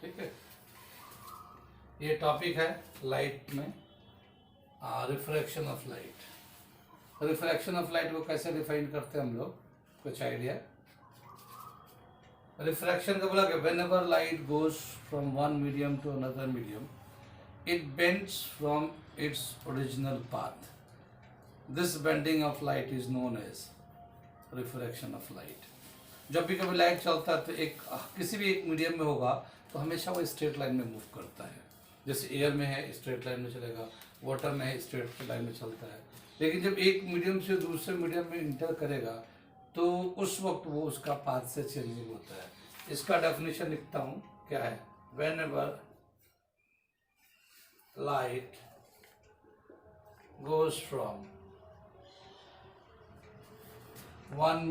ठीक है, ये टॉपिक है लाइट में refraction of light. Refraction of light को कैसे डिफाइन करते हैं हम लोग, कुछ आइडिया? रिफ्रैक्शन का बोला कि whenever light goes from one medium to another medium it bends from its original path. This bending of light is known as refraction of light. जब भी कभी लाइट चलता है तो एक किसी भी एक मीडियम में होगा तो हमेशा वो स्ट्रेट लाइन में मूव करता है। जैसे एयर में है स्ट्रेट लाइन में चलेगा, वाटर में है स्ट्रेट लाइन में चलता है। लेकिन जब एक मीडियम से दूसरे मीडियम में इंटर करेगा तो उस वक्त वो उसका पाथ से चेंजिंग होता है। इसका डेफिनेशन लिखता हूँ, क्या है? When ever light goes from one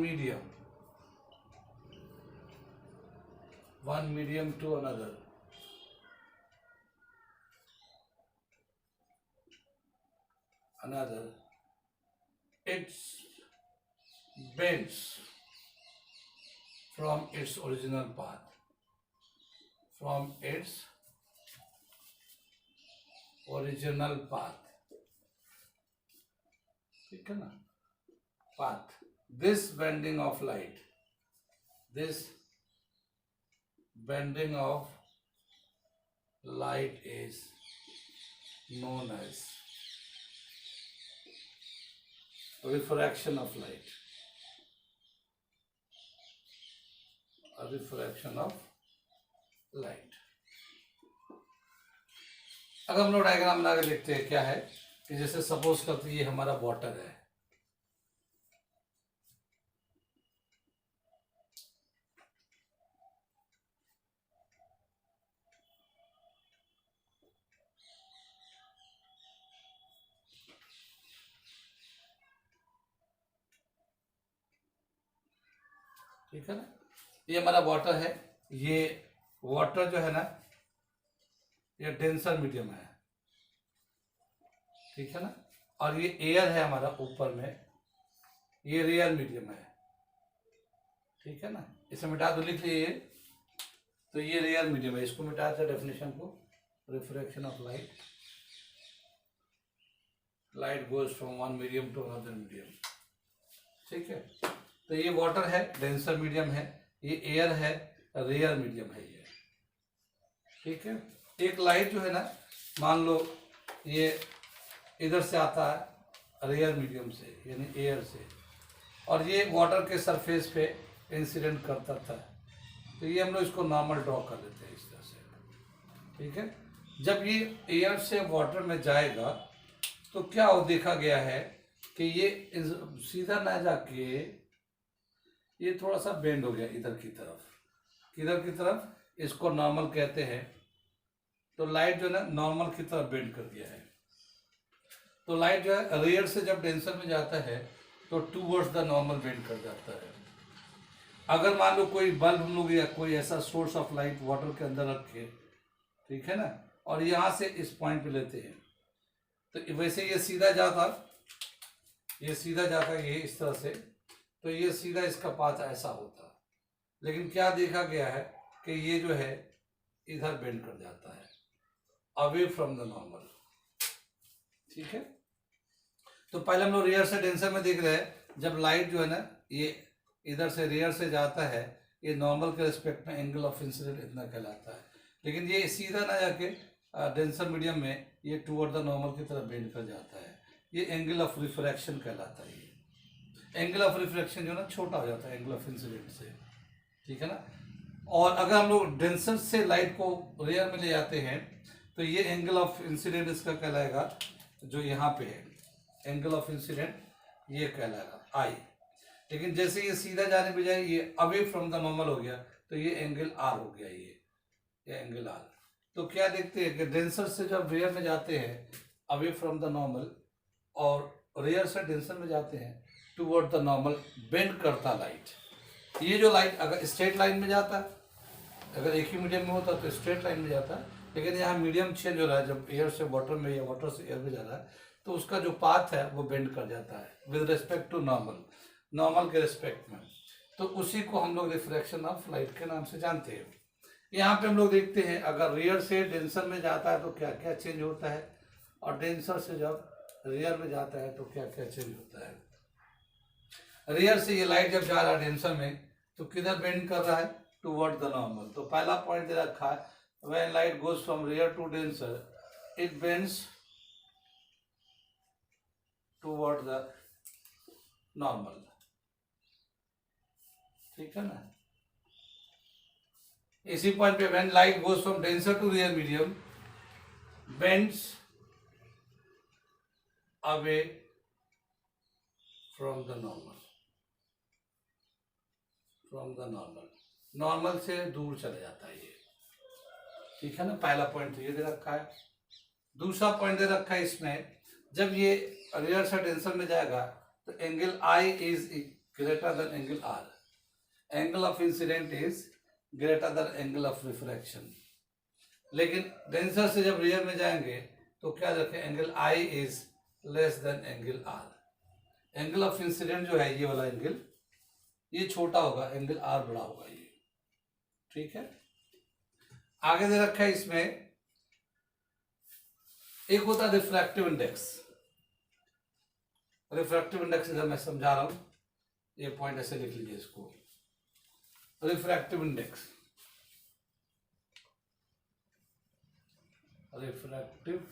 medium to another it bends from its original path, ठीक है ना, path. This bending of light is known as refraction of light. A refraction of light. अगर हम लोग डायग्राम बना के देखते हैं, क्या है कि जैसे सपोज करते ये हमारा वाटर है, ठीक है ना, ये हमारा वाटर है। ये वाटर जो है ना ये डेंसर मीडियम है, ठीक है ना, और ये एयर है हमारा ऊपर में, ये रेयर मीडियम है, ठीक है ना। इसे मिटा दो, लिख लीजिए। तो ये रेयर मीडियम है, इसको मिटा दे डेफिनेशन को। Refraction of light goes from one medium to another medium, ठीक है। तो ये वाटर है, डेंसर मीडियम है, ये एयर है, रेयर मीडियम है ये, ठीक है। एक लाइट जो है ना, मान लो ये इधर से आता है रेयर मीडियम से यानी एयर से, और ये वाटर के सरफेस पे इंसिडेंट करता था, तो ये हम लोग इसको नॉर्मल ड्रॉ कर देते हैं इस तरह से, ठीक है। जब ये एयर से वाटर में जाएगा तो क्या हो, देखा गया है कि ये सीधा ना जाके ये थोड़ा सा बेंड हो गया इधर की तरफ, किधर की तरफ, इसको नॉर्मल कहते हैं। तो लाइट जो है ना नॉर्मल की तरफ बेंड कर दिया है। तो लाइट जो है रेयर से जब डेंसर में जाता है तो टूवर्ड्स द नॉर्मल बेंड कर जाता है। अगर मान लो कोई बल्ब हम लोग या कोई ऐसा सोर्स ऑफ लाइट वाटर के अंदर रखे, ठीक है ना, और यहाँ से इस पॉइंट पे लेते हैं, तो वैसे ये सीधा जाता ये इस तरह से, तो ये सीधा इसका पाथ ऐसा होता। लेकिन क्या देखा गया है कि ये जो है इधर बेंड कर जाता है, अवे फ्रॉम द नॉर्मल, ठीक है। तो पहले हम लोग रेयर से डेंसर में देख रहे हैं, जब लाइट जो है ना ये इधर से रेयर से जाता है, ये नॉर्मल के रिस्पेक्ट में एंगल ऑफ इंसिडेंट इतना कहलाता है। लेकिन ये सीधा ना जाके डेंसर मीडियम में ये टुवर्ड द नॉर्मल की तरफ बेंड कर जाता है, ये एंगल ऑफ रिफ्रैक्शन कहलाता है। ये एंगल ऑफ रिफ्रैक्शन जो ना छोटा हो जाता है एंगल ऑफ इंसिडेंट से, ठीक है ना। और अगर हम लोग डेंसर से लाइट को रेयर में ले जाते हैं तो ये एंगल ऑफ इंसिडेंट इसका कहलाएगा, जो यहाँ पे है एंगल ऑफ इंसिडेंट ये कहलाएगा आई। लेकिन जैसे ये सीधा जाने बजाय ये अवे फ्रॉम द नॉर्मल हो गया तो ये एंगल आर हो गया, ये एंगल आर। तो क्या देखते हैं कि डेंसर से जब रेयर में जाते हैं अवे फ्रॉम द नॉर्मल, और रेयर से डेंसर में जाते हैं टुवर्ड द नॉर्मल, बेंड करता लाइट। ये जो लाइट अगर स्ट्रेट लाइन में जाता, अगर एक ही मीडियम में होता तो स्ट्रेट लाइन में जाता, लेकिन यहाँ मीडियम चेंज हो रहा है, जब एयर से वाटर में या वाटर से एयर में जा रहा है तो उसका जो पाथ है वो बेंड कर जाता है विद रिस्पेक्ट टू नॉर्मल के रिस्पेक्ट में। तो उसी को हम लोग रिफ्रैक्शन ऑफ लाइट के नाम से जानते हैं। यहाँ पे हम लोग देखते हैं अगर रियर से डेंसर में जाता है तो क्या क्या चेंज होता है, और डेंसर से जब रियर में जाता है तो क्या क्या चेंज होता है। रियर से ये लाइट जब जा रहा है डेंसर में तो किधर बेंड कर रहा है, टुवर्ड द नॉर्मल। तो पहला पॉइंट दे रखा है, when light goes from rarer to denser it bends toward the normal. ठीक है ना। इसी पॉइंट पे when light goes from denser to rarer medium bends away from the normal, from the normal, normal से दूर चले जाता है ये। ठीक है ना। पहला पॉइंट तो ये दे रखा है। दूसरा पॉइंट दे रखा है इसमें, जब ये रियर से डेंसर में जाएगा तो angle I is greater than angle R, angle of incident is greater than angle of refraction. लेकिन डेंसर से जब रियर में जाएंगे तो क्या रखें, angle I is less than angle R. Angle of incident जो है ये वाला एंगल, ये छोटा होगा, एंगल आर बड़ा होगा ये। ठीक है। आगे दे रखा है इसमें, एक होता है रिफ्रैक्टिव इंडेक्स। रिफ्रैक्टिव इंडेक्स इधर मैं समझा रहा हूं, ये पॉइंट ऐसे लिख लीजिए इसको। Refractive index, refractive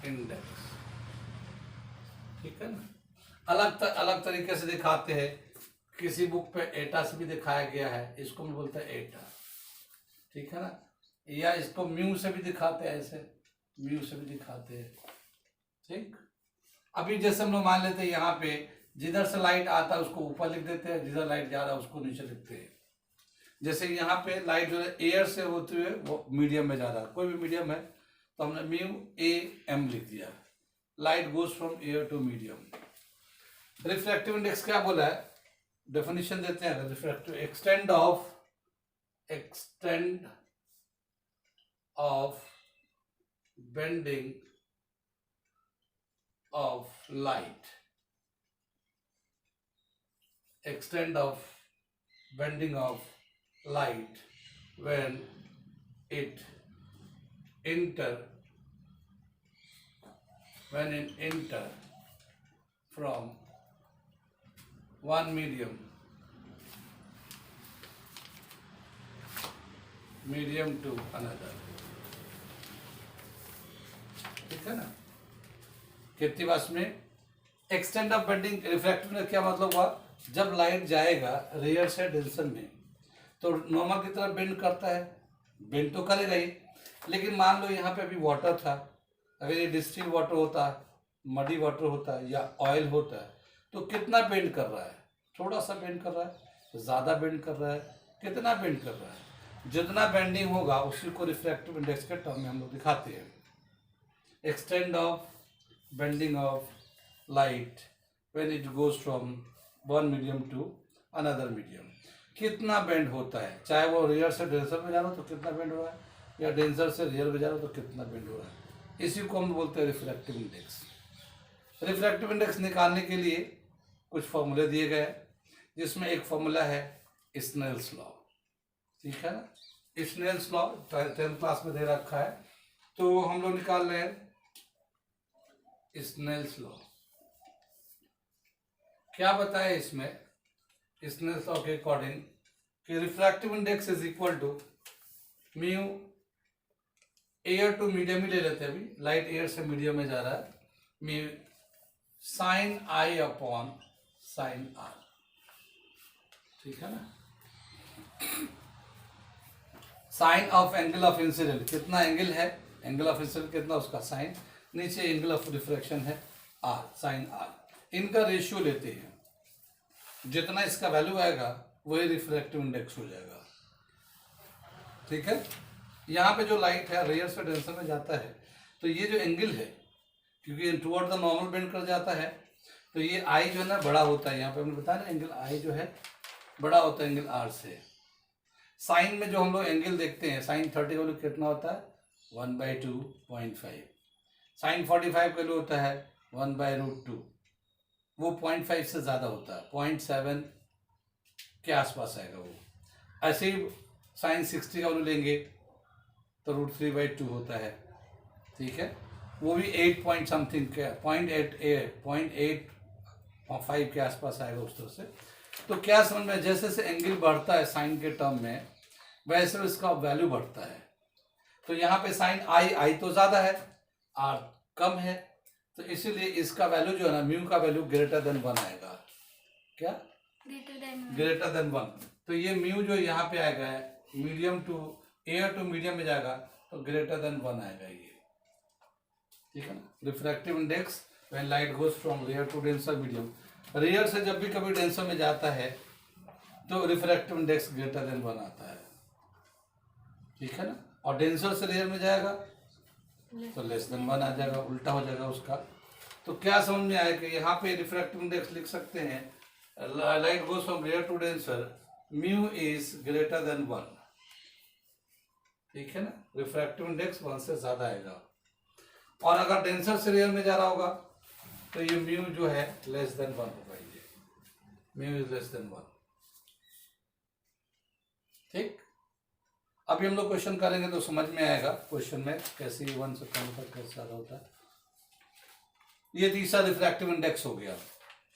index. ठीक है ना। अलग तरीके से दिखाते हैं। किसी बुक पे एटा से भी दिखाया गया है, इसको भी बोलते हैं एटा। ठीक है ना। या इसको म्यू से भी दिखाते हैं, ऐसे म्यू से भी दिखाते हैं। ठीक। अभी जैसे हम लोग मान लेते हैं यहाँ पे जिधर से लाइट आता है उसको ऊपर लिख देते हैं, जिधर लाइट जा रहा है उसको नीचे लिखते हैं। जैसे यहाँ पे लाइट जो है एयर से होते हुए वो मीडियम में जा रहा है, कोई भी मीडियम है तो हमने म्यू ए एम लिख दिया। Light goes from air to medium. Refractive index क्या बोला है, डेफिनेशन देते हैं। Refractive extent of bending of light, extent of bending of light when it enter from one medium to another। ठीक है ना। कितनी बात में एक्सटेंड ऑफ बेंडिंग, रिफ्रैक्टिव में क्या मतलब हुआ, जब लाइट जाएगा रियर से डेंसर में तो नॉर्मल की तरफ बेंड करता है, बेंड तो करेगा ही। लेकिन मान लो यहाँ पे अभी वाटर था, अगर ये डिस्टिल वाटर होता, मडी वाटर होता या ऑयल होता तो कितना बेंड कर रहा है, थोड़ा सा बेंड कर रहा है, ज़्यादा बेंड कर रहा है, कितना बेंड कर रहा है। जितना बेंडिंग होगा उसी को रिफ्रैक्टिव इंडेक्स के टर्म में हम लोग दिखाते हैं। Extent of bending of light when it goes from one medium to another medium, कितना बेंड होता है, चाहे वो रियर से डेंसर में जा रहा हो तो कितना बेंड हो रहा है, या डेंसर से रियर में जा रहा हो तो कितना बेंड हो रहा है। इसी को हम बोलते हैं रिफ्रैक्टिव इंडेक्स। रिफ्रैक्टिव इंडेक्स निकालने के लिए कुछ फॉर्मूले दिए गए, जिसमें एक फॉर्मूला है स्नेल्स लॉ। ठीक है ना। स्नेल्स लॉ 10th क्लास में दे रखा है, तो हम लोग निकाल रहे हैं स्नेल्स लॉ। क्या बताया इसमें स्नेल्स लॉ के अकॉर्डिंग कि refractive index is equal to mu air to medium ही ले लेते हैं, अभी लाइट एयर से मीडियम में जा रहा है, mu sign I upon sine R. ठीक है ना। Sign of angle of incident, कितना एंगल है, एंगल ऑफ इंसिडेंट कितना, उसका साइन, नीचे एंगल ऑफ रिफ्रैक्शन है आर, साइन आर। इनका रेशियो लेते हैं, जितना इसका वैल्यू आएगा वही रिफ्रैक्टिव इंडेक्स हो जाएगा। ठीक है। यहाँ पे जो लाइट है रियर से डेंसर में जाता है तो ये जो एंगल है, क्योंकि टुवर्ड द नॉर्मल बेंड कर जाता है, तो ये आई जो है ना बड़ा होता है। यहाँ पे हमने बताया ना एंगल आई जो है बड़ा होता है एंगल आर से। साइन में जो हम लोग एंगल देखते हैं, साइन 30 का वैल्यू कितना होता है 1/2.5, साइन 45 का वैल्यू होता है 1/√2, वो 0.5 से ज़्यादा होता है, 0.7 के आसपास आएगा वो। ऐसे ही साइन 60 का वैल्यू लेंगे तो √3/2 होता है, ठीक है। वो भी 8 पॉइंट समथिंग के 0.85 के आसपास आएगा उस तरह से। तो क्या समझ में, जैसे जैसे एंगल बढ़ता है साइन के टर्म में वैसे इसका वैल्यू बढ़ता है। तो यहाँ पे साइन आई तो ज्यादा है, आर कम है, तो इसीलिए इसका वैल्यू जो है ना, म्यू का वैल्यू ग्रेटर देन 1 आएगा। क्या? Greater than 1। तो ये म्यू जो यहाँ पे आएगा medium to air to medium में जाएगा तो ग्रेटर देन 1 आएगा ये, ठीक है ना। Refractive index when light goes from rarer to denser medium, rarer से जब भी कभी डेंसर में जाता है तो रिफ्रैक्टिव इंडेक्स ग्रेटर देन 1 आता है, ठीक है ना। और डेंसर से रेयर में जाएगा तो लेस देन 1 आ जाएगा, उल्टा हो जाएगा उसका। तो क्या समझ में आया कि यहाँ पे रिफ्रैक्टिव इंडेक्स लिख सकते हैं, light goes from rarer to denser, mu is greater than 1, ठीक है ना। रिफ्रैक्टिव इंडेक्स 1 से ज्यादा आएगा। और अगर डेंसर से रेयर में जा रहा होगा तो ये म्यू जो है लेस देन 1 होगा, ये म्यू इज लेस देन 1, ठीक। अभी हम लोग क्वेश्चन करेंगे तो समझ में आएगा क्वेश्चन में कैसे 1 से कम तक कैसे ज्यादा होता है। ये तीसरा रिफ्रैक्टिव इंडेक्स हो गया।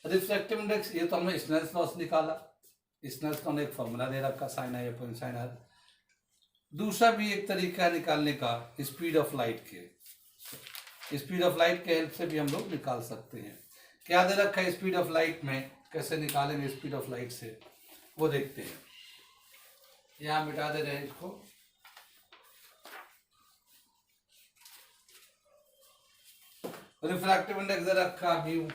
रिफ्रैक्टिव इंडेक्स ये तो हमने स्नेल्स लॉ से निकाला, स्नेल्स का हमने एक फॉर्मूला दे रखा sine I upon sine R. दूसरा भी एक तरीका है निकालने का, स्पीड ऑफ लाइट के, स्पीड ऑफ लाइट के हेल्प से भी हम लोग निकाल सकते हैं। क्या दे रखा है स्पीड ऑफ लाइट में, कैसे निकालेंगे स्पीड ऑफ लाइट से वो देखते हैं। यहां मिटा दे रहे हैं इसको, रिफ्रैक्टिव इंडेक्स दे रखा म्यू,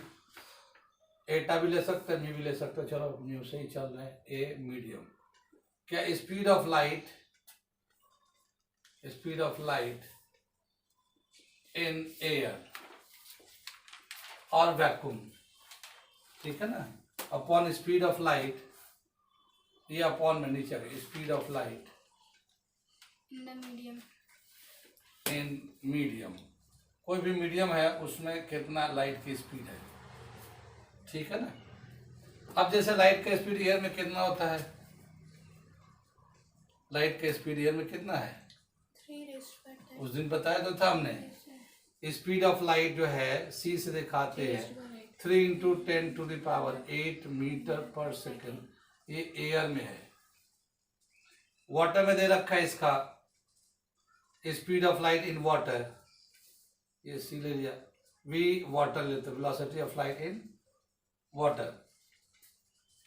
एटा भी ले सकते हैं म्यू भी ले सकते हैं, चलो म्यू से ही चल रहे हैं, ए मीडियम। क्या speed of light in air और वैक्यूम, ठीक है ना, अपॉन स्पीड ऑफ लाइट, ये अपॉन में नीचे speed of light in medium, कोई भी मीडियम है उसमें कितना लाइट की स्पीड है, ठीक है ना। अब जैसे लाइट का स्पीड एयर में कितना होता है, लाइट का स्पीड एयर में कितना है, उस दिन बताया तो था हमने, स्पीड ऑफ लाइट जो है सी से दिखाते हैं 3 × 10⁸ मीटर पर सेकेंड, ये एयर में है। वाटर में दे रखा है इसका speed of light in water, ये सी ले लिया, वी वाटर लेते, velocity of light in water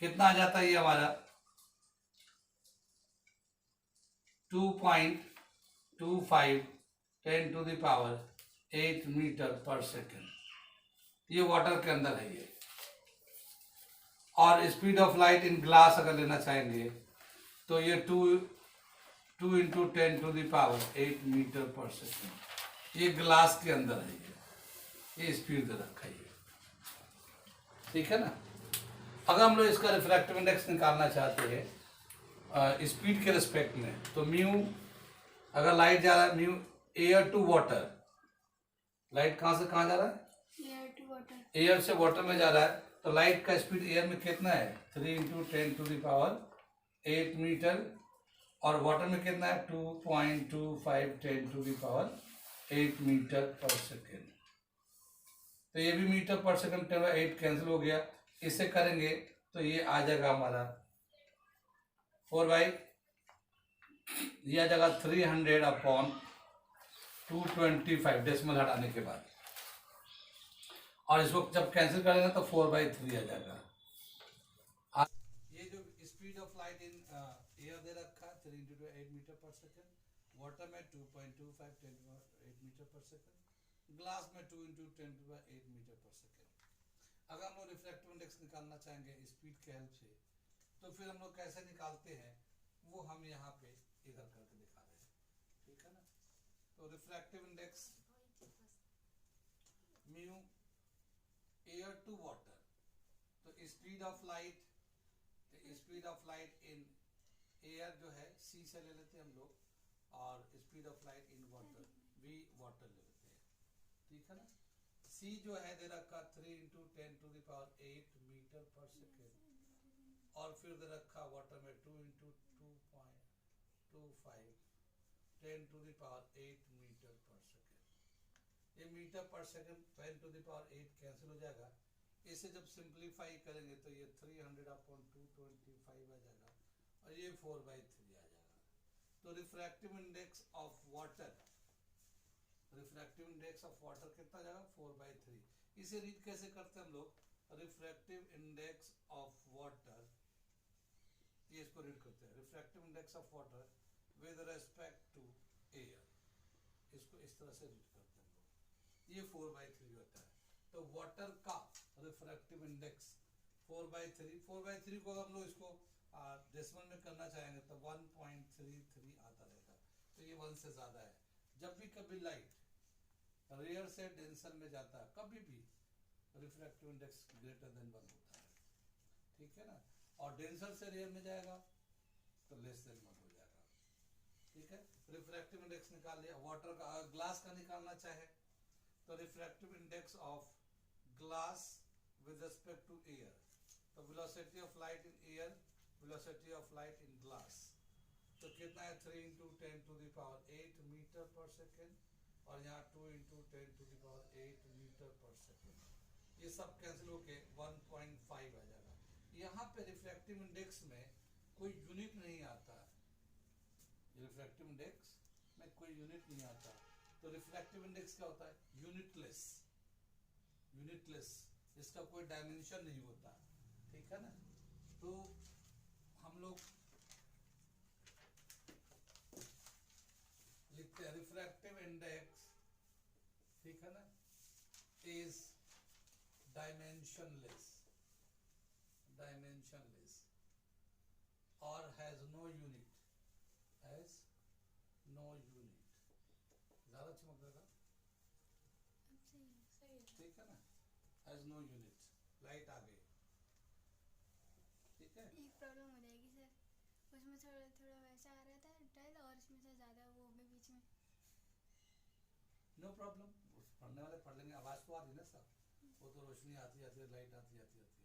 कितना आ जाता है ये हमारा 2.25 10⁸ मीटर पर सेकेंड, ये वाटर के अंदर है ये। और speed of light in glass अगर लेना चाहेंगे तो ये 2 × 10⁸ मीटर पर सेकेंड, ये ग्लास के अंदर है ये स्पीड दे रखा है, ठीक है ना। अगर हम लोग इसका रिफ्रैक्टिव इंडेक्स निकालना चाहते हैं स्पीड के रिस्पेक्ट में, तो म्यू, अगर लाइट जा रहा है mu air to water, light कहाँ से कहाँ जा रहा है, एयर से वाटर में जा रहा है, तो लाइट का स्पीड एयर में कितना है 3 × 10⁸ मीटर, और वाटर में कितना है 2.25 10⁸ मीटर पर सेकेंड। तो ये भी मीटर पर सेकेंड 8 कैंसिल हो गया, इसे करेंगे तो ये आ जाएगा हमारा 4/, ये आ जाएगा 300/225 डेसिमल हटाने के बाद, और इसको जब कैंसिल करेंगे तो 4/3 आ जाएगा। ये जो speed of light in air दे रखा है 3 × 8 मीटर पर सेकेंड, वाटर में 2.25 10⁸ मीटर पर सेकेंड, ग्लास में 2 × 10⁸ मीटर पर सेकेंड। अगर हम लोग रिफ्रैक्टिव इंडेक्स निकालना चाहेंगे स्पीड के हेल्प से, तो फिर हम लोग कैसे निकालते हैं वो हम यहाँ पे इधर करके दिखा रहे हैं, ठीक है ना। तो refractive index mu air to water, तो speed of light in air जो है सी से ले लेते हैं हम लोग, और speed of light in water V water ले लेते हैं, ठीक है ना। सी जो है दे रखा 3 × 10⁸ मीटर पर सेकेंड, और फिर दे रखा वाटर में 2 × 10 to the power 8 metre per second. ये metre per second 10 to the power 8 cancel हो जाएगा। इसे जब सिंप्लीफाई करेंगे तो ये 300/225 आ जाएगा और ये 4/3 आ जाएगा। तो refractive index of water, refractive index of water कितना जाएगा 4/3। इसे रीड कैसे करते हैं हम लोग, रिफ्रैक्टिव इंडेक्स ऑफ वाटर, ये इसको रीड करते हैं refractive index of water with respect to air, इसको इस तरह से रीड करते हैं हम लोग, ये 4/3 होता है। तो वाटर का रिफ्रैक्टिव इंडेक्स 4/3 को हम लोग इसको डेसिमल में करना चाहेंगे तो 1.33 आता रहेगा। तो ये 1 से ज्यादा है। जब भी कभी लाइट रेयर से डेंसर में जाता है, कभी भी रिफ्रैक्टिव इंडेक्स ग्रेटर देन 1 होता है, ठीक है ना। और डेंसर से रेयर में जाएगा तो लेस देन 1 हो जाएगा, ठीक है। रिफ्रैक्टिव इंडेक्स निकाल लिया। वाटर का, ग्लास का निकालना चाहे तो refractive index of glass with respect to air, तो velocity of light in air, velocity of light in glass, तो कितना है 3 × 10 to the power 8 metre per second और यहाँ 2 × 10 to the power 8 metre per second. ये सब कैंसिल होके 1.5 आ जाएगा। यहाँ पे रिफ्रैक्टिव इंडेक्स में कोई यूनिट नहीं आता, रिफ्रैक्टिव इंडेक्स में कोई यूनिट नहीं आता। तो रिफ्रैक्टिव इंडेक्स क्या होता है, यूनिटलेस, यूनिटलेस, इसका कोई डायमेंशन नहीं होता, ठीक है ना। तो हम लोग लिखते हैं रिफ्रैक्टिव इंडेक्स, ठीक है ना, इज डायमेंशनलेस, डायमेंशनलेस और has no unit, has no unit. ज्यादा चमक रहेगा, ठीक है ना, हैज नो यूनिट। लाइट आ गई, ठीक है। एक प्रॉब्लम हो जाएगी सर, उसमें थोड़ा थोड़ा वैसा आ रहा था टाइल और इसमें से ज्यादा वो भी बीच में। नो प्रॉब्लम, पढ़ने वाले पढ़ लेंगे। आवाज तो आ रही है ना सब, वो तो रोशनी आती आती है, लाइट आती आती आती है।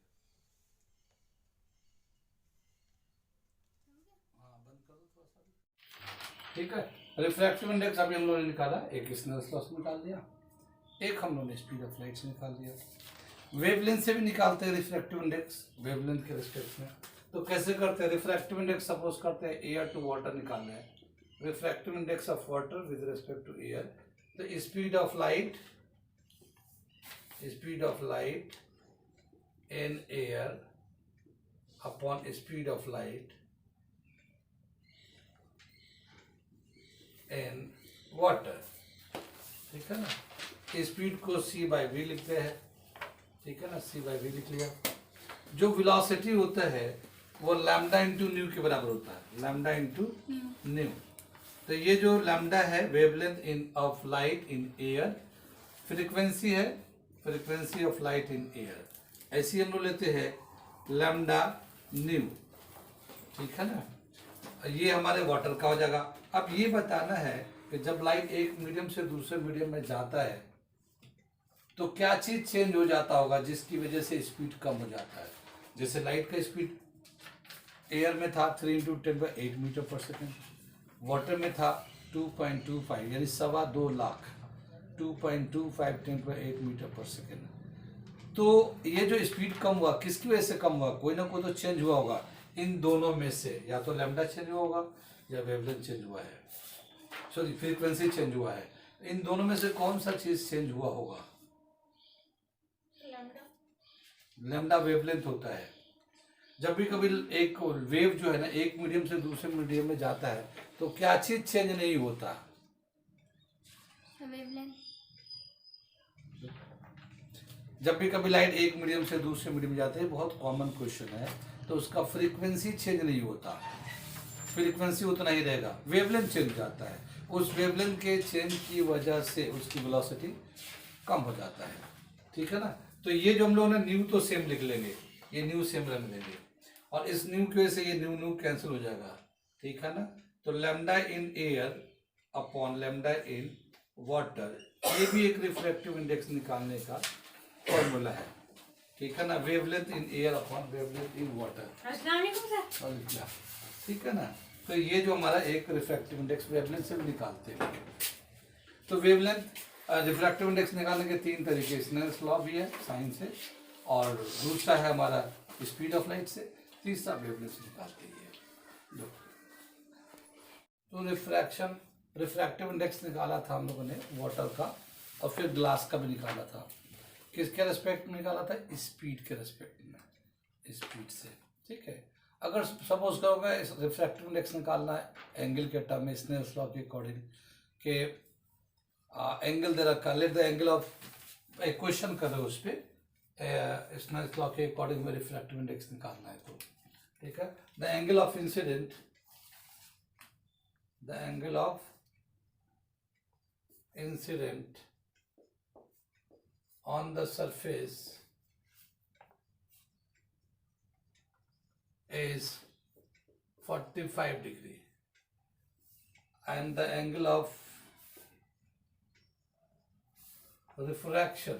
हाँ बंद कर दो थोड़ा सा, ठीक है। रिफ्रैक्टिव इंडेक्स अभी हम लोगों ने निकाला, एक स्नेल्स लॉ से निकाल दिया, एक हम लोगों ने स्पीड ऑफ लाइट से निकाल दिया। वेवलेंथ से भी निकालते हैं रिफ्रैक्टिव इंडेक्स, वेवलेंथ के रिस्पेक्ट में। तो कैसे करते हैं, रिफ्रैक्टिव इंडेक्स सपोज करते हैं एयर टू वाटर निकालना है, refractive index of water with respect to air, तो speed of light, speed of light in air upon speed of light in water, ठीक है ना। स्पीड को c/v लिखते हैं, ठीक है ना, c/v लिख लिया। जो वेलोसिटी होता है वो लैम्डा इंटू न्यू के बराबर होता है, लैम्डा इंटू न्यू। तो ये जो लैम्डा है wavelength in of light in air, frequency है frequency of light in air, ऐसी हम लोग लेते हैं लैम्डा न्यू, ठीक है ना। ये हमारे वाटर का हो जाएगा। अब ये बताना है कि जब लाइट एक मीडियम से दूसरे मीडियम में जाता है तो क्या चीज चेंज हो जाता होगा जिसकी वजह से स्पीड कम हो जाता है। जैसे लाइट का स्पीड एयर में था 3 × 10⁸ मीटर पर सेकेंड, वाटर में था 2.25 यानी 2.25 लाख, 2.25 10⁸ मीटर पर सेकेंड। तो ये जो स्पीड कम हुआ किसकी वजह से कम हुआ, कोई ना कोई तो चेंज हुआ होगा इन दोनों में से, या तो लैम्डा चेंज हुआ होगा या वेवलेंथ चेंज हुआ है, सॉरी फ्रीक्वेंसी चेंज हुआ है। इन दोनों में से कौन सा चीज चेंज हुआ होगा, लैम्डा वेवलेंथ होता है। जब भी कभी एक वेव जो है ना एक मीडियम से दूसरे मीडियम में जाता है तो क्या चीज चेंज नहीं होता, वेवलेंथ। जब भी कभी लाइट एक मीडियम से दूसरे मीडियम में जाती है, बहुत कॉमन क्वेश्चन है, तो उसका फ्रीक्वेंसी चेंज नहीं होता, फ्रीक्वेंसी उतना ही रहेगा, वेवलेंथ चेंज जाता है। उस वेवलेंथ के चेंज की वजह से उसकी वेलोसिटी कम हो जाता है, ठीक है ना। तो ये जो हम लोग ने न्यू तो सेम लिख लेंगे, ये न्यू सेम रख लेंगे और इस न्यू की वजह से ये न्यू न्यू कैंसिल हो जाएगा, ठीक है ना। तो lambda in air upon lambda in water, ये भी एक रिफ्रैक्टिव इंडेक्स निकालने का फॉर्मूला है, ठीक है ना। Wavelength in air upon wavelength in water, ठीक है ना। तो ये जो हमारा एक रिफ्रैक्टिव इंडेक्स वेवलेंथ से भी निकालते हैं। तो वेवलेंथ रिफ्रैक्टिव इंडेक्स निकालने के तीन तरीके, स्नेल्स लॉ भी है साइन से, और दूसरा है हमारा स्पीड ऑफ लाइट से, तीसरा वेवलेंथ से निकालते हैं। तो रिफ्रैक्टिव इंडेक्स निकाला था हम लोगों ने वाटर का, और फिर ग्लास का भी निकाला था। किसके रेस्पेक्ट में निकाला था? स्पीड के रेस्पेक्ट में, स्पीड से। ठीक है, अगर सपोज करोगे रिफ्रैक्टिव इंडेक्स निकालना है एंगल के टर्म में स्नेल्स लॉ के अकॉर्डिंग के एंगल दे रखा, let the angle of equation करो उस पर स्नेल्स लॉ के अकॉर्डिंग में रिफ्रैक्टिव इंडेक्स निकालना है तो ठीक है। The angle of incident, the angle of incident on the surface is 45 degree and the angle of refraction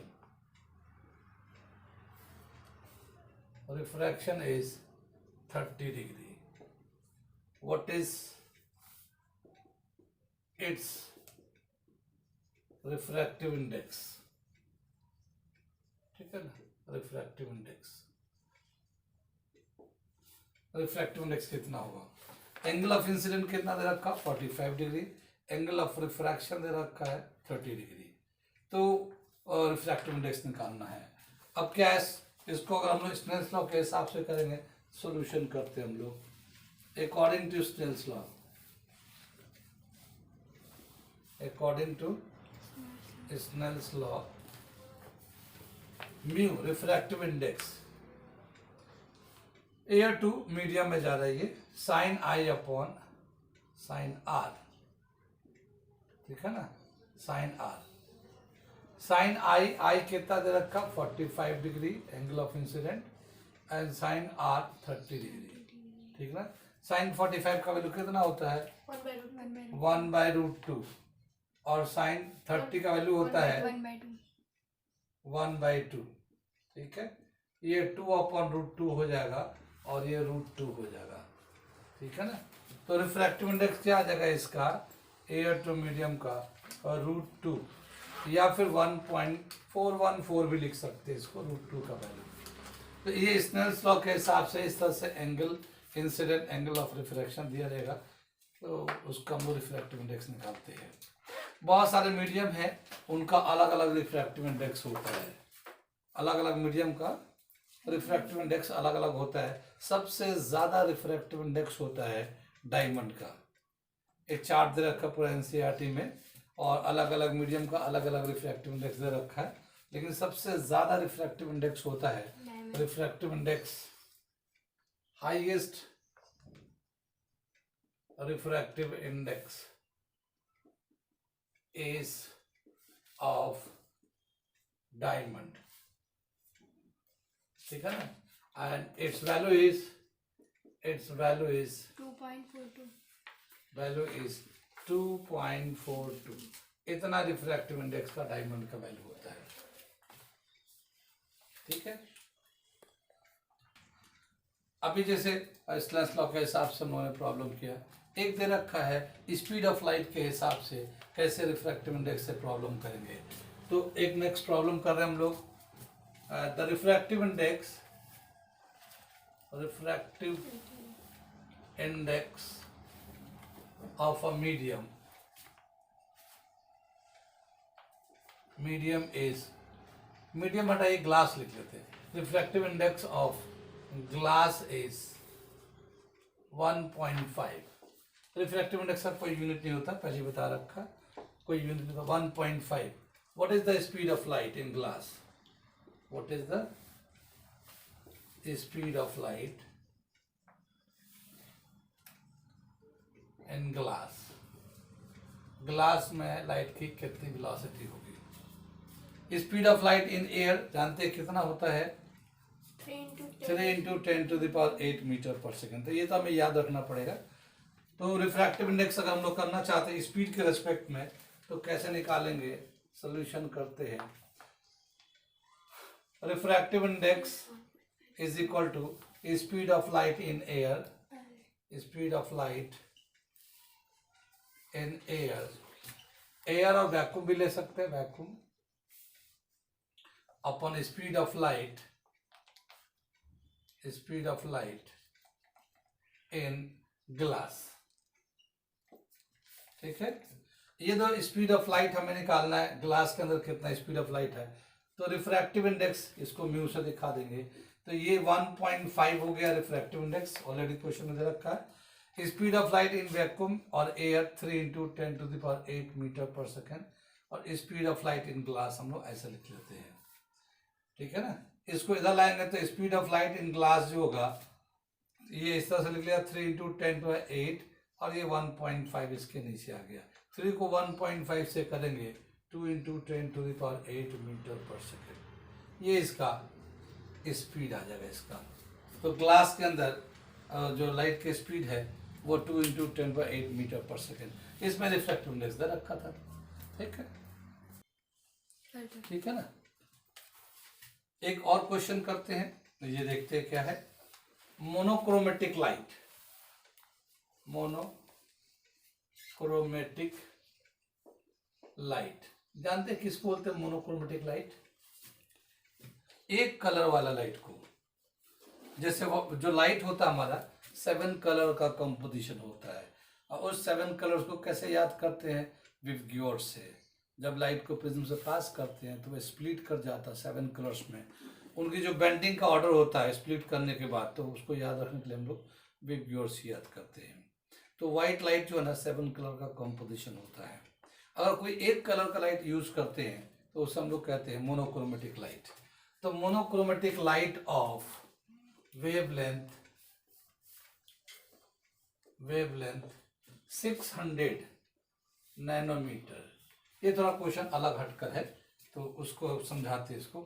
is 30 degree. What is its refractive index? ठीक है ना, रिफ्रैक्टिव इंडेक्स कितना होगा? एंगल ऑफ इंसिडेंट कितना दे रखा? 45 degree. Angle of refraction they रखा है 30 डिग्री। तो रिफ्रैक्टिव इंडेक्स निकालना है। अब क्या है, इसको अगर हम लोग स्नेल्स लॉ के हिसाब से करेंगे, सॉल्यूशन करते हैं हम लोग according to Snell's law, according to Snell's law mu refractive index air to medium में जा रही है, sine I upon sine R. ठीक है ना, साइन आर, साइन आई कितना दे रखा? 45 degree angle of incident, and sine R 30 degree. ठीक ना, साइन 45 का वैल्यू कितना होता है? 1/√2, और साइन 30 का वैल्यू होता है 1/2। ठीक है, ये 2/√2 हो जाएगा और ये √2 हो जाएगा। ठीक है ना, तो रिफ्रैक्टिव इंडेक्स क्या आ जाएगा इसका? एयर टू मीडियम का और √2, या फिर 1.414 भी लिख सकते हैं इसको, √2 का वैल्यू। तो ये स्नेल्स लॉ के हिसाब से इस तरह से angle incident, angle of refraction दिया रहेगा, तो उसका हम रिफ्रैक्टिव इंडेक्स निकालते हैं। बहुत सारे मीडियम है, उनका अलग अलग रिफ्रैक्टिव इंडेक्स होता है, अलग अलग मीडियम का रिफ्रैक्टिव इंडेक्स अलग अलग होता है। सबसे ज्यादा रिफ्रैक्टिव इंडेक्स होता है डायमंड का। एक चार्ट दे रखा पूरा एनसीईआरटी में, और अलग अलग मीडियम का अलग अलग रिफ्रैक्टिव इंडेक्स दे रखा है, लेकिन सबसे ज्यादा रिफ्रैक्टिव इंडेक्स होता है refractive index, highest refractive index is of diamond। ठीक है ना, and its value is 2.42। value is 2.42। इतना रिफ्रैक्टिव इंडेक्स का डायमंड का वैल्यू होता है। ठीक है, अभी जैसे स्नेल्स लॉ के हिसाब से उन्होंने प्रॉब्लम किया, एक दे रखा है स्पीड ऑफ लाइट के हिसाब से कैसे रिफ्रैक्टिव इंडेक्स से प्रॉब्लम करेंगे। तो एक नेक्स्ट प्रॉब्लम कर रहे हैं हम लोग, the refractive index of a medium हटाइए, ग्लास लिख लेते हैं। Refractive index of glass is 1.5। Refractive index का कोई यूनिट नहीं होता, पहले बता रखा, कोई यूनिट नहीं होता। 1.5। What is the speed of light in glass? What is the speed of light in glass? Glass में लाइट की कितनी वेलोसिटी होगी? Speed of light in air जानते हैं कितना होता है? 3 × 10⁸ मीटर पर सेकेंड। तो ये तो हमें याद रखना पड़ेगा। तो रिफ्रैक्टिव इंडेक्स अगर हम लोग करना चाहते हैं स्पीड के रेस्पेक्ट में, तो कैसे निकालेंगे? सॉल्यूशन करते हैं। Refractive index is equal to speed of light in air, speed of light in air और वैक्यूम भी ले सकते हैं, vacuum upon speed of light in glass. ठीक है, ये दो स्पीड ऑफ लाइट हमें निकालना है, ग्लास के अंदर कितना स्पीड ऑफ लाइट है। तो रिफ्रैक्टिव इंडेक्स इसको म्यू से दिखा देंगे, तो ये 1.5 हो गया रिफ्रैक्टिव इंडेक्स, ऑलरेडी क्वेश्चन में दे रखा है। Speed of light in vacuum और एयर 3 × 10⁸ मीटर पर सेकेंड, और speed of light in glass हम लोग ऐसे लिख लेते हैं। ठीक है ना, इसको इधर लाएंगे तो speed of light in glass जो होगा ये इस तरह से लिख लिया 3 × 10⁸, और ये 1.5 इसके नीचे आ गया। 3 को 1.5 से करेंगे 2 × 10⁸ मीटर पर सेकेंड, ये इसका स्पीड आ जाएगा इसका। तो ग्लास के अंदर जो लाइट की स्पीड है वो 2 × 10⁸ मीटर पर सेकेंड, इसमें रिफ्रैक्टिव इंडेक्स दे रखा था। ठीक है, ठीक है ना। एक और क्वेश्चन करते हैं, ये देखते हैं क्या है। मोनोक्रोमेटिक लाइट, जानते हैं किसको बोलते हैं मोनोक्रोमेटिक लाइट? एक कलर वाला लाइट को, जैसे वो जो लाइट होता है हमारा 7 कलर का कंपोजिशन होता है, और उस 7 कलर्स को कैसे याद करते हैं? विवग्योर से। जब लाइट को प्रिज्म से पास करते हैं तो वह स्प्लिट कर जाता है 7 कलर्स में, उनकी जो बेंडिंग का ऑर्डर होता है स्प्लिट करने के बाद, तो उसको याद रखने के लिए हम लोग विवग्योर से याद करते हैं। तो व्हाइट लाइट जो है ना 7 कलर का कंपोजिशन होता है। अगर कोई एक कलर का लाइट यूज करते हैं तो उसे हम लोग कहते हैं मोनोक्रोमेटिक लाइट। तो monochromatic light of wavelength 600 nanometre, ये थोड़ा क्वेश्चन अलग हटकर है तो उसको समझाते हैं इसको।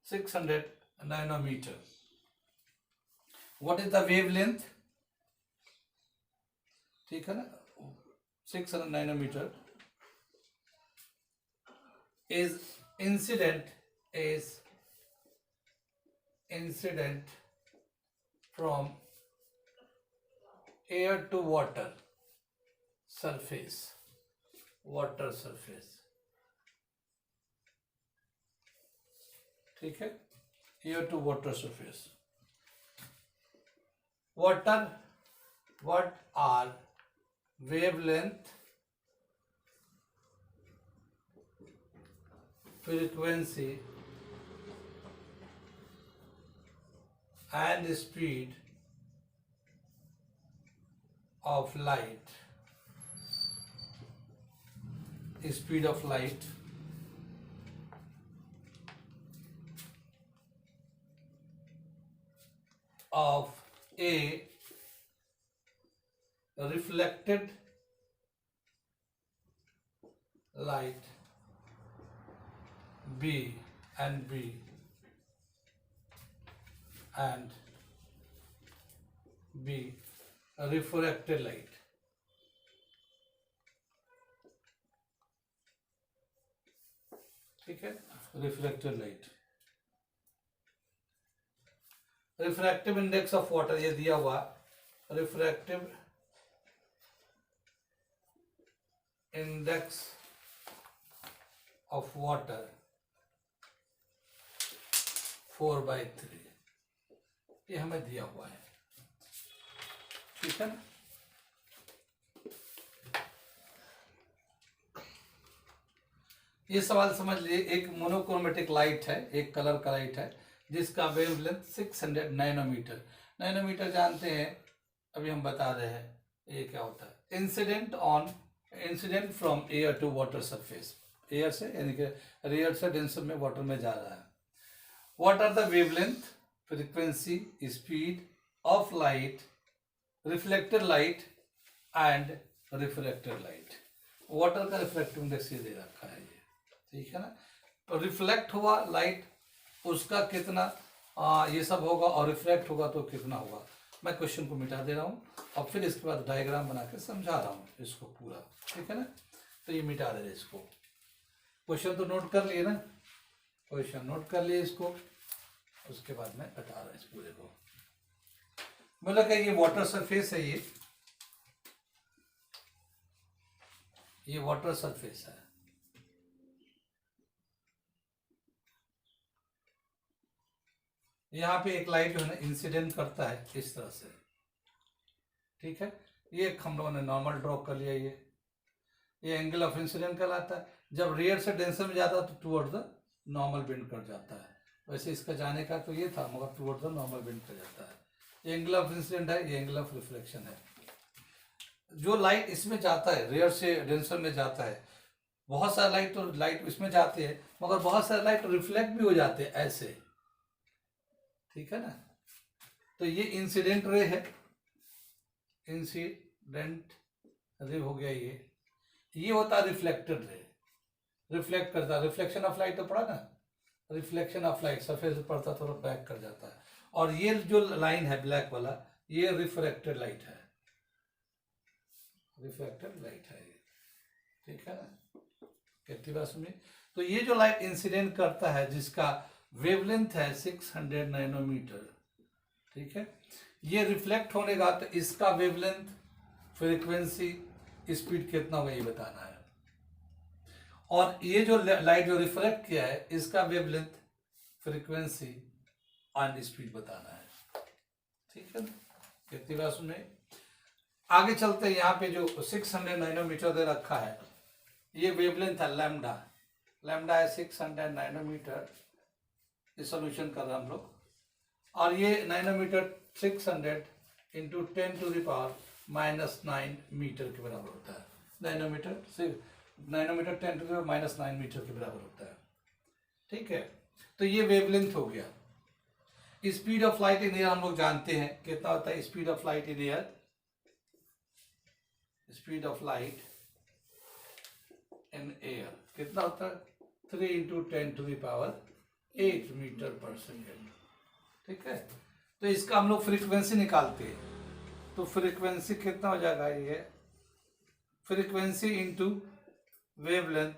600 nanometre, what is the wavelength? ठीक है ना, 600 nanometre is incident from air to water surface, ठीक है, air to water surface। what are wavelength, frequency and speed of light, of a reflected light B and B refracted light। ठीक है, reflected light. Refractive index of water ये दिया हुआ, refractive index of water 4/3, ये हमें दिया हुआ है। ठीक है ना, ये सवाल समझ लिए। एक मोनोक्रोमेटिक लाइट है, एक कलर का लाइट है जिसका वेवलेंथ 600 नैनोमीटर। नैनोमीटर जानते हैं, अभी हम बता रहे हैं ये क्या होता है। Incident from air to water surface, air से यानी कि रेयर से डेंसर में वाटर में जा रहा है। What are the wavelength, frequency, speed of light, reflected light and refracted light. Water का रिफ्रैक्टिव इंडेक्स ये दे रखा है ये, ठीक है ना। तो रिफ्लेक्ट हुआ लाइट उसका कितना ये सब होगा, और रिफ्लेक्ट होगा तो कितना होगा। मैं क्वेश्चन को मिटा दे रहा हूँ और फिर इसके बाद डायग्राम बना के समझा रहा हूँ इसको पूरा, ठीक है ना। तो ये मिटा दे रहे इसको। क्वेश्चन तो नोट कर लिए ना, क्वेश्चन नोट कर लिए इसको, उसके बाद मैं बता रहा हूँ इस पूरे को। मतलब कि ये वाटर सरफेस है, ये वाटर सरफेस है। यहाँ पे एक लाइट जो है ना इंसिडेंट करता है इस तरह से, ठीक है। ये हम लोगों ने नॉर्मल ड्रॉ कर लिया। ये एंगल ऑफ इंसिडेंट कहलाता है। जब रेयर से डेंसर में जाता है तो टूवर्ड द नॉर्मल बेंड कर जाता है। वैसे इसका जाने का तो ये था, मगर टूवर्ड द नॉर्मल बेंड कर जाता है। ये एंगल ऑफ इंसिडेंट है, ये एंगल ऑफ रिफ्लेक्शन है। जो लाइट इसमें जाता है, रेयर से डेंसर में जाता है, बहुत सारा लाइट इसमें जाते हैं, मगर बहुत सारे लाइट रिफ्लेक्ट भी हो जाते हैं ऐसे, ठीक है ना। तो ये इंसिडेंट रे है, इंसिडेंट रे हो गया। ये होता है रिफ्लेक्टेड रे, रिफ्लेक्ट करता है। रिफ्लेक्शन ऑफ लाइट तो पढ़ा ना, रिफ्लेक्शन ऑफ लाइट सरफेस पे पड़ता थोड़ा बैक कर जाता है। और ये जो लाइन है ब्लैक वाला, ये रिफ्रैक्टेड लाइट है, रिफ्रैक्टेड लाइट है ये, ठीक है ना। कितनी बार सुनिए। तो ये जो लाइट इंसिडेंट करता है जिसका वेवलेंथ है 600 नैनोमीटर, ठीक है, ये रिफ्लेक्ट होने का तो इसका वेवलेंथ, फ्रीक्वेंसी, स्पीड कितना होगा ये बताना है। और ये जो लाइट जो रिफ्लेक्ट किया है इसका वेवलेंथ, फ्रीक्वेंसी और स्पीड बताना है, ठीक है ना। कितनी बार सुने। आगे चलते हैं। यहाँ पे जो 600 नैनोमीटर दे रखा है, ये वेवलेंथ है लैम्डा। लैम्डा है 600 नैनोमीटर। इस सोल्यूशन कर रहे हैं हम लोग। और ये नैनोमीटर 600 इंटू 10⁻⁻9 मीटर के बराबर होता है। नैनोमीटर 10⁻⁻9 मीटर के बराबर होता है, ठीक है। तो ये वेवलेंथ हो गया। Speed of light in air हम लोग जानते हैं कितना होता है। Speed of light in air, speed of light in air कितना होता है, 3 इंटू 10⁸ मीटर पर सेकेंड, ठीक है। तो इसका हम लोग फ्रीक्वेंसी निकालते हैं। तो फ्रीक्वेंसी कितना हो जाएगा, ये frequency into wavelength,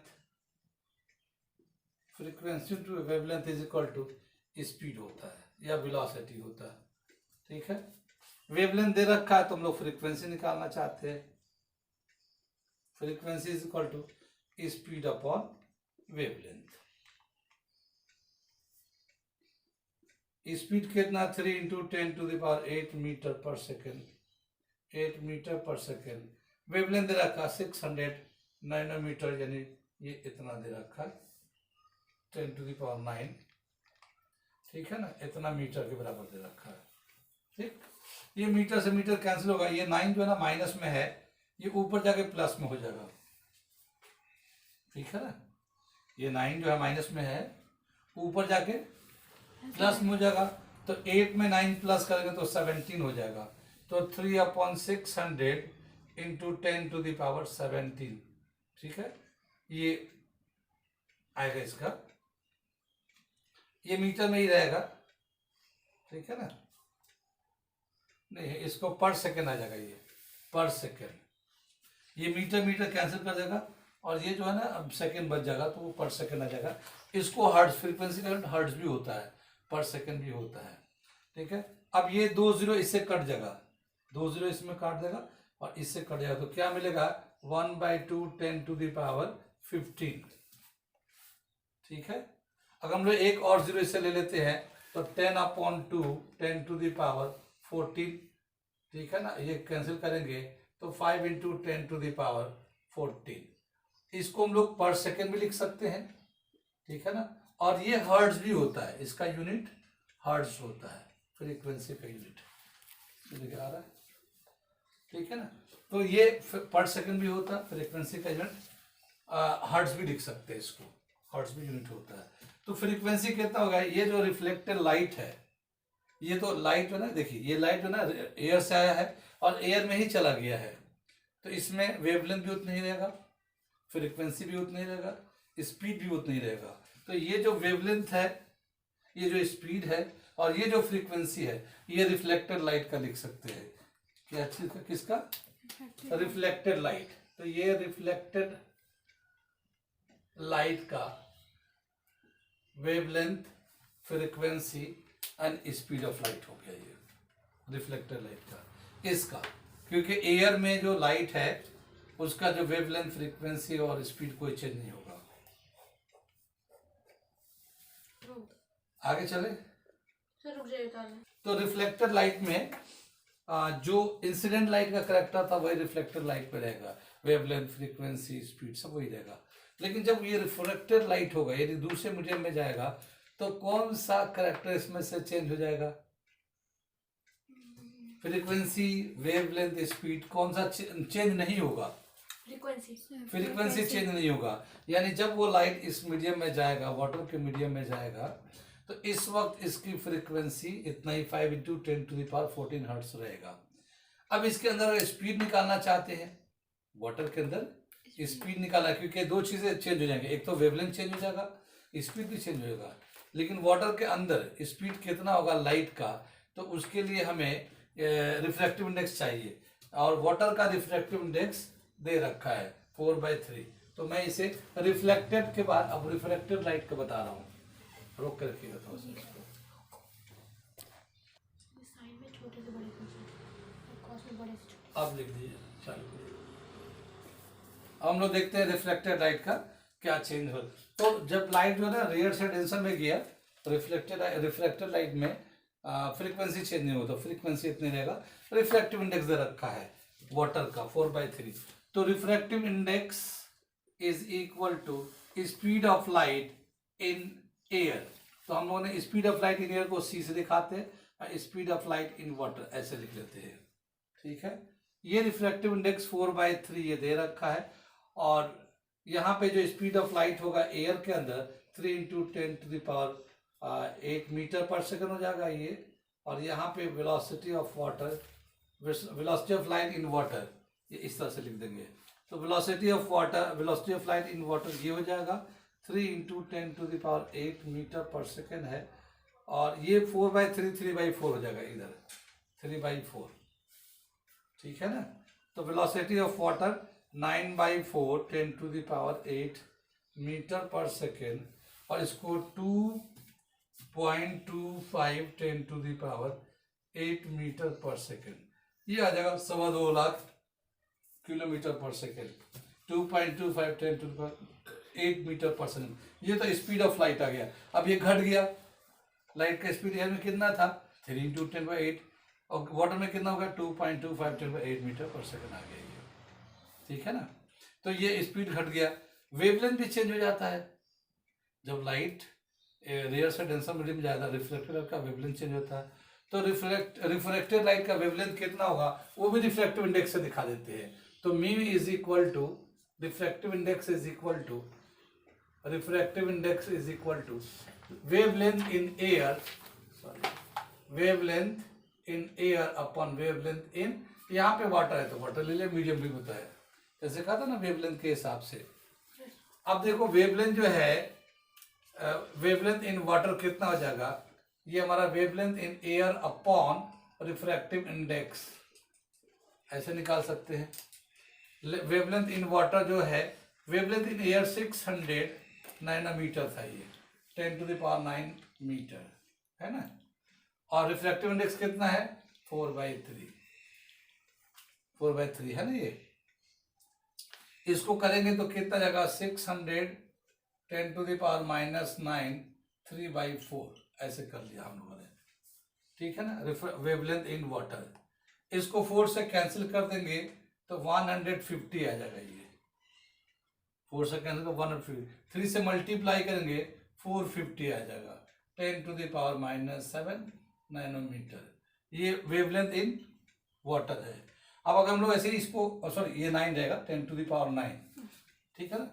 frequency to wavelength is equal to speed होता है या वेलोसिटी होता है, ठीक है। वेवलेंथ दे रखा है तो हम लोग फ्रीक्वेंसी निकालना चाहते हैं। Frequency is equal to speed upon wavelength. Speed कितना, 3 into 10⁸ metre per second, 8 metre per second. Wavelength दे रखा 600 नैनोमीटर, यानी ये इतना दे रखा 10⁹, ठीक है ना, इतना मीटर के बराबर दे रखा है, ठीक। ये मीटर से मीटर कैंसिल होगा। ये 9 जो है ना माइनस में है, ये ऊपर जाके प्लस में हो जाएगा, ठीक है ना। ये 9 जो है माइनस में है, ऊपर जाके प्लस में हो जाएगा। तो 8 में 9 प्लस करेंगे तो 17 हो जाएगा। तो 3/600 इंटू 10⁻17, ठीक है, ये आएगा इसका। ये मीटर में ही रहेगा, ठीक है ना। नहीं, इसको पर सेकेंड आ जाएगा, ये पर सेकेंड। ये मीटर मीटर कैंसिल कर देगा और ये जो है ना अब सेकेंड बच जाएगा, तो वो पर सेकेंड आ जाएगा। इसको हर्ट्ज, फ्रीक्वेंसी का हर्ट्ज भी होता है, पर सेकेंड भी होता है, ठीक है। अब ये 2 0 इससे कट जाएगा, 2 0 इसमें काट देगा और इससे कट जाएगा। तो क्या मिलेगा, 1/2 10⁻15, ठीक है। अगर हम लोग एक और 0 इससे ले लेते हैं तो 10/2 10⁻14, ठीक है ना। ये कैंसिल करेंगे तो 5 इंटू 10⁻14। इसको हम लोग पर सेकेंड भी लिख सकते हैं, ठीक है ना। और ये हर्ट्ज भी होता है, इसका यूनिट हर्ट्ज होता है, फ्रीक्वेंसी का यूनिट आ रहा है, ठीक है ना। तो ये पर सेकेंड भी होता है, फ्रीक्वेंसी का यूनिट हर्ट्ज भी लिख सकते हैं, इसको हर्ट्ज भी यूनिट होता है। तो फ्रीक्वेंसी कितना होगा, ये जो रिफ्लेक्टेड लाइट है, ये तो लाइट जो ना, देखिए ये लाइट जो ना एयर से आया है और एयर में ही चला गया है, तो इसमें वेवलेंथ भी उतना ही रहेगा, फ्रीक्वेंसी भी उतना ही रहेगा, स्पीड भी उतना ही रहेगा। तो ये जो वेवलेंथ है, ये जो स्पीड है और ये जो फ्रीक्वेंसी है, ये रिफ्लेक्टेड लाइट का लिख सकते हैं। क्या चीज का, किसका, रिफ्लेक्टेड लाइट। तो ये रिफ्लेक्टेड लाइट का wavelength, frequency and speed of light हो गया, ये रिफ्लेक्टेड लाइट का इसका। क्योंकि एयर में जो लाइट है उसका जो वेवलेंथ, फ्रीक्वेंसी और स्पीड कोई चेंज नहीं होगा। आगे चले सर रुक जाइए ताले। तो रिफ्लेक्टर लाइट में जो इंसिडेंट लाइट का करेक्टर था वही रिफ्लेक्टर लाइट में रहेगा, वेवलेंथ, फ्रीक्वेंसी, स्पीड सब वही रहेगा। लेकिन जब ये रिफ्लेक्टेड लाइट होगा, यदि दूसरे मीडियम में जाएगा तो कौन सा करेक्टर इसमें से चेंज हो जाएगा? फ्रीक्वेंसी, वेवलेंथ, स्पीड, कौन सा चेंज नहीं होगा? फ्रीक्वेंसी चेंज नहीं होगा। यानी जब वो लाइट इस मीडियम में जाएगा, वाटर के मीडियम में जाएगा, तो इस वक्त इसकी फ्रीक्वेंसी इतना ही 5 × 10⁻14 हर्ट्ज रहेगा। अब इसके अंदर अगर स्पीड निकालना चाहते हैं, वाटर के अंदर स्पीड निकालना, क्योंकि दो चीजें चेंज हो जाएंगे, एक तो वेवलेंथ चेंज हो जाएगा, स्पीड भी चेंज होगा। लेकिन वाटर के अंदर स्पीड कितना होगा लाइट का, तो उसके लिए हमें रिफ्रैक्टिव इंडेक्स चाहिए, और वाटर का रिफ्रैक्टिव इंडेक्स दे रखा है 4/3। तो मैं इसे रिफ्लेक्टेड के बाद अब रिफ्रैक्टेड लाइट का बता रहा हूँ, रोक के रखिएगा थोड़ा सा इसको। साइड में छोटे से बड़े कॉस में बड़े से छोटे। अब लिख दीजिए, चालू करिए। हम लोग देखते हैं रिफ्लेक्टेड लाइट का क्या चेंज हो। तो जब लाइट जो है ना रेयर से डेंसर में गया, रिफ्लेक्टेड लाइट में फ्रीक्वेंसी चेंज नहीं होता, फ्रीक्वेंसी इतनी रहेगा। रिफ्रैक्टिव इंडेक्स दे रखा है वाटर का 4/3। तो refractive index is equal to speed of light in air. तो हम लोगों ने speed of light in air को सी से दिखाते हैं, speed of light in water ऐसे लिख लेते हैं। ठीक है, ये रिफ्रैक्टिव इंडेक्स 4/3 ये दे रखा है, और यहाँ पे जो स्पीड ऑफ लाइट होगा एयर के अंदर 3 × 10⁸ मीटर पर सेकंड हो जाएगा ये। और यहाँ पे velocity of water, velocity of light in water, ये इस तरह से लिख देंगे। तो velocity of water, velocity of light in water ये हो जाएगा 3 × 10⁸ मीटर पर सेकंड है, और ये 4/3 3/4 हो जाएगा इधर 3/4। ठीक है ना। तो velocity of water 9/4 10⁸ metre per second, और इसको 2.25 10⁸ मीटर पर सेकेंड, ये आ जाएगा 2.25 लाख किलोमीटर पर सेकेंड। 2.25 10⁸ मीटर पर सेकेंड, ये तो स्पीड ऑफ लाइट आ गया। अब ये घट गया, लाइट का स्पीड एयर में कितना था 3 × 10⁸, और वाटर में कितना होगा 2.25 10⁸ मीटर पर सेकेंड आ गया ये। ठीक है ना। तो ये स्पीड घट गया। वेवलेंथ भी चेंज हो जाता है जब लाइट रेयर से डेंसर मीडियम में जाएगा, रिफ्लेक्टेड लाइट का वेवलेंथ चेंज होता है। तो रिफ्लेक्टेड लाइट का वेवलेंथ कितना होगा वो भी रिफ्रैक्टिव इंडेक्स से दिखा देते हैं। तो mu is equal to refractive index is equal to wavelength in air, wavelength in air upon wavelength in, यहाँ पे वाटर है तो वाटर ले लिया, मीडियम भी होता है, जैसे कहा था ना वेवलेंथ के हिसाब से। अब देखो वेवलेंथ जो है, वेवलेंथ इन वाटर कितना हो जाएगा, ये हमारा wavelength in air upon refractive index, ऐसे निकाल सकते हैं। वेवलेंथ इन वाटर जो है, वेवलेंथ इन एयर 600 नैनोमीटर था, ये 10⁹ मीटर है ना, और रिफ्रैक्टिव इंडेक्स कितना है 4/3 है ना। ये इसको करेंगे तो कितना जाएगा 600 10⁻⁻9 3/4, ऐसे कर लिया हम लोगों ने। ठीक है ना, वेवलेंथ इन वाटर, इसको 4 से कैंसिल कर देंगे तो 150 आ जाएगा। ये 4 से कैंसिल कर 150, 3 से मल्टीप्लाई करेंगे 450 आ जाएगा 10⁻⁻7 नैनोमीटर, ये वेवलेंथ इन वाटर है। अब अगर हम लोग ऐसे ही इसको, सॉरी ये 9 रहेगा 10⁹9, ठीक है ना,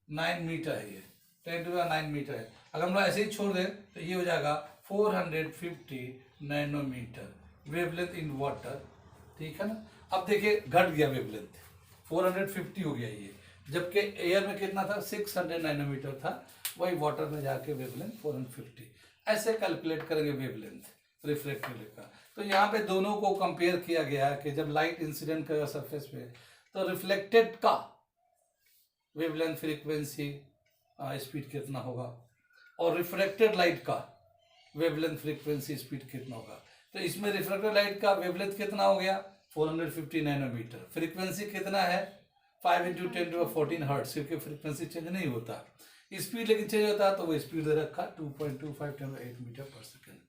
9 मीटर है ये, 10⁹9 मीटर है। अगर हम लोग ऐसे ही छोड़ दें तो ये हो जाएगा 450 नैनोमीटर वेवलेंथ इन वाटर। ठीक है ना। अब देखिए घट गया वेवलेंथ, 450 हो गया ये, जबकि एयर में कितना था 600 नैनोमीटर था, वही वाटर में जाके वेवलेंथ 450। ऐसे कैलकुलेट करेंगे वेवलेंथ रिफ्लेक्टिव का। तो यहाँ पे दोनों को कंपेयर किया गया कि जब लाइट इंसिडेंट करेगा सरफेस पे तो रिफ्लेक्टेड का वेवलेंथ, फ्रीक्वेंसी, स्पीड कितना होगा, और रिफ्रैक्टेड लाइट का वेवलेंथ, फ्रीक्वेंसी, स्पीड कितना होगा। तो इसमें रिफ्रैक्टेड लाइट का वेवलेंथ कितना हो गया 450 नैनोमीटर, फ्रीक्वेंसी कितना है 5 इंटू 10⁻14 हर्ट्स, क्योंकि फ्रीक्वेंसी चेंज नहीं होता, स्पीड लेकिन चेंज होता है, तो वो स्पीड दे रखा 2.25 × 10⁸ मीटर पर सेकेंड।